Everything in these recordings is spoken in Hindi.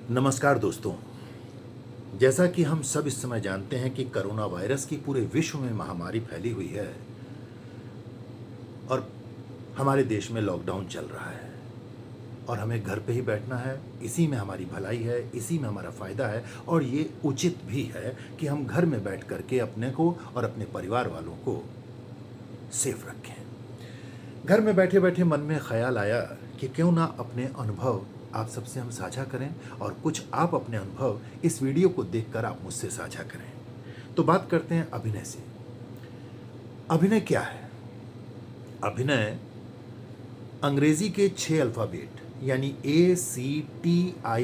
नमस्कार दोस्तों। जैसा कि हम सब इस समय जानते हैं कि कोरोना वायरस की पूरे विश्व में महामारी फैली हुई है और हमारे देश में लॉकडाउन चल रहा है और हमें घर पे ही बैठना है। इसी में हमारी भलाई है, इसी में हमारा फ़ायदा है और ये उचित भी है कि हम घर में बैठ करके अपने को और अपने परिवार वालों को सेफ रखें। घर में बैठे बैठे मन में ख्याल आया कि क्यों ना अपने अनुभव आप सबसे हम साझा करें और कुछ आप अपने अनुभव इस वीडियो को देखकर आप मुझसे साझा करें। तो बात करते हैं अभिनय से। अभिनय क्या है? अभिनय अंग्रेजी के 6 अल्फ़ाबेट यानी ACTING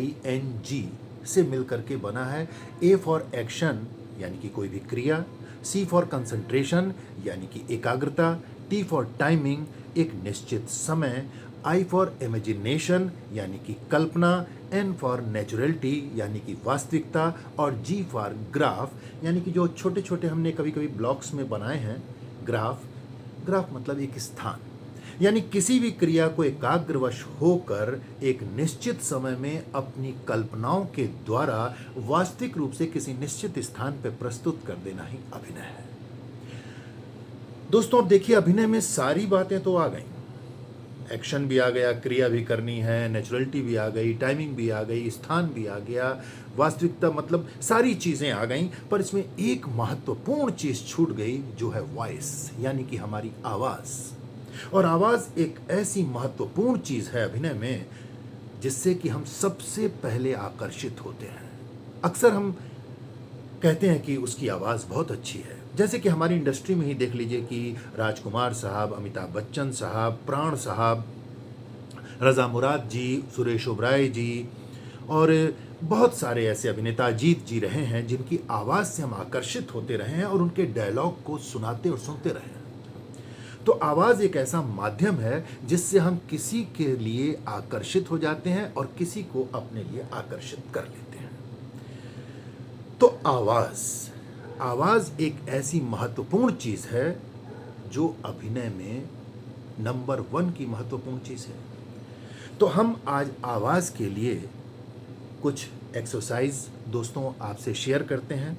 से मिलकर के बना है। A फॉर एक्शन यानी कि कोई भी क्रिया, C फॉर कंसंट्रेशन यानी कि एकाग्रता, T फॉर टाइमिंग एक निश्चित समय, I फॉर इमेजिनेशन यानी कि कल्पना, N फॉर नेचुरलिटी यानी कि वास्तविकता और G फॉर ग्राफ यानी कि जो छोटे छोटे हमने कभी कभी ब्लॉक्स में बनाए हैं। ग्राफ मतलब एक स्थान, यानी किसी भी क्रिया को एकाग्रवश होकर एक निश्चित समय में अपनी कल्पनाओं के द्वारा वास्तविक रूप से किसी निश्चित स्थान पर प्रस्तुत कर देना ही अभिनय है। दोस्तों अब देखिए, अभिनय में सारी बातें तो आ गई, एक्शन भी आ गया, क्रिया भी करनी है, नेचुरलिटी भी आ गई, टाइमिंग भी आ गई, स्थान भी आ गया, वास्तविकता, मतलब सारी चीज़ें आ गईं। पर इसमें एक महत्वपूर्ण चीज़ छूट गई जो है वॉइस यानी कि हमारी आवाज़। और आवाज़ एक ऐसी महत्वपूर्ण चीज़ है अभिनय में जिससे कि हम सबसे पहले आकर्षित होते हैं। अक्सर हम कहते हैं कि उसकी आवाज़ बहुत अच्छी है। जैसे कि हमारी इंडस्ट्री में ही देख लीजिए कि राजकुमार साहब, अमिताभ बच्चन साहब, प्राण साहब, रज़ा मुराद जी, सुरेश ओबराय जी और बहुत सारे ऐसे अभिनेता, अजीत जी रहे हैं जिनकी आवाज़ से हम आकर्षित होते रहे हैं और उनके डायलॉग को सुनाते और सुनते रहे हैं। तो आवाज़ एक ऐसा माध्यम है जिससे हम किसी के लिए आकर्षित हो जाते हैं और किसी को अपने लिए आकर्षित कर लेते हैं। तो आवाज़ एक ऐसी महत्वपूर्ण चीज़ है जो अभिनय में नंबर 1 की महत्वपूर्ण चीज़ है। तो हम आज आवाज़ के लिए कुछ एक्सरसाइज दोस्तों आपसे शेयर करते हैं।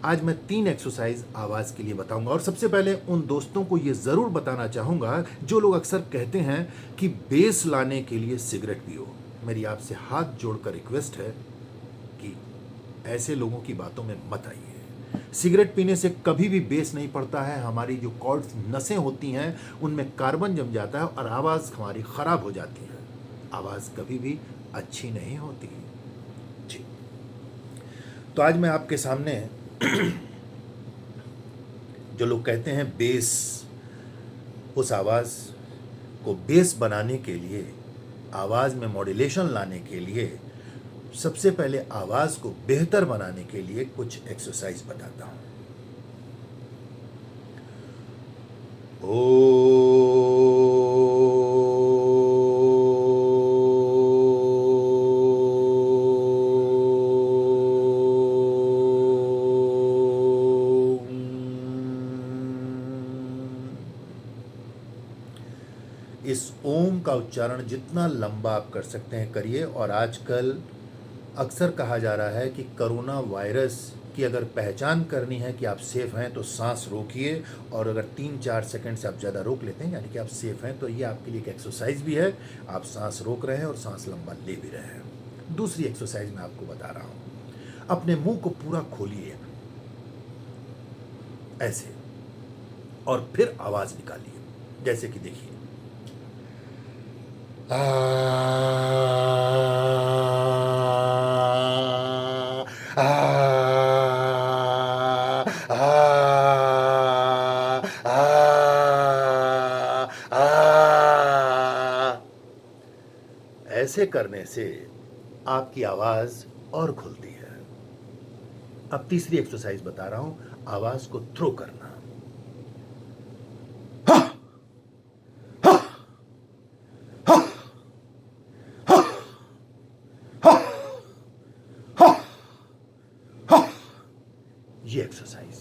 आज मैं 3 एक्सरसाइज आवाज़ के लिए बताऊंगा और सबसे पहले उन दोस्तों को ये ज़रूर बताना चाहूँगा जो लोग अक्सर कहते हैं कि बेस लाने के लिए सिगरेट पियो। मेरी आपसे हाथ जोड़कर रिक्वेस्ट है कि ऐसे लोगों की बातों में मत आइए। सिगरेट पीने से कभी भी बेस नहीं पड़ता है। हमारी जो कॉर्ड्स, नसें होती हैं, उनमें कार्बन जम जाता है और आवाज़ हमारी ख़राब हो जाती है। आवाज़ कभी भी अच्छी नहीं होती जी। तो आज मैं आपके सामने जो लोग कहते हैं बेस, उस आवाज़ को बेस बनाने के लिए, आवाज़ में मॉड्यूलेशन लाने के लिए, सबसे पहले आवाज़ को बेहतर बनाने के लिए कुछ एक्सरसाइज बताता हूँ। इस ओम का उच्चारण जितना लंबा आप कर सकते हैं करिए। और आजकल अक्सर कहा जा रहा है कि कोरोना वायरस की अगर पहचान करनी है कि आप सेफ हैं तो सांस रोकिए, और अगर 3-4 सेकंड से आप ज़्यादा रोक लेते हैं यानी कि आप सेफ हैं, तो ये आपके लिए एक एक्सरसाइज भी है। आप सांस रोक रहे हैं और सांस लंबा ले भी रहे हैं। दूसरी एक्सरसाइज मैं आपको बता रहा हूँ। अपने मुंह को पूरा खोलिए ऐसे और फिर आवाज़ निकालिए, जैसे कि देखिए, ऐसे करने से आपकी आवाज़ और खुलती है। अब तीसरी एक्सरसाइज बता रहा हूं, आवाज़ को थ्रो करना। ये एक्सरसाइज।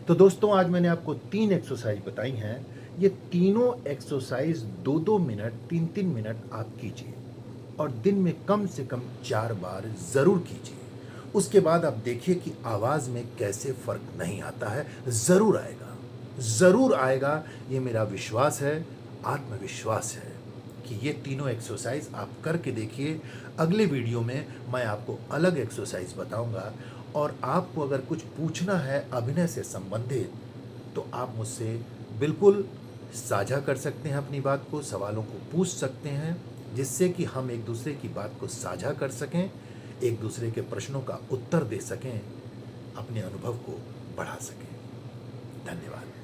तो दोस्तों आज मैंने आपको 3 एक्सरसाइज बताई हैं। ये तीनों एक्सरसाइज 2-2 मिनट, 3-3 मिनट आप कीजिए। और दिन में कम से कम 4 बार ज़रूर कीजिए। उसके बाद आप देखिए कि आवाज़ में कैसे फ़र्क नहीं आता है, ज़रूर आएगा, ज़रूर आएगा, ये मेरा विश्वास है, आत्मविश्वास है कि ये तीनों एक्सरसाइज आप करके देखिए। अगले वीडियो में मैं आपको अलग एक्सरसाइज बताऊंगा, और आपको अगर कुछ पूछना है अभिनय से संबंधित तो आप मुझसे बिल्कुल साझा कर सकते हैं अपनी बात को, सवालों को पूछ सकते हैं, जिससे कि हम एक दूसरे की बात को साझा कर सकें, एक दूसरे के प्रश्नों का उत्तर दे सकें, अपने अनुभव को बढ़ा सकें। धन्यवाद।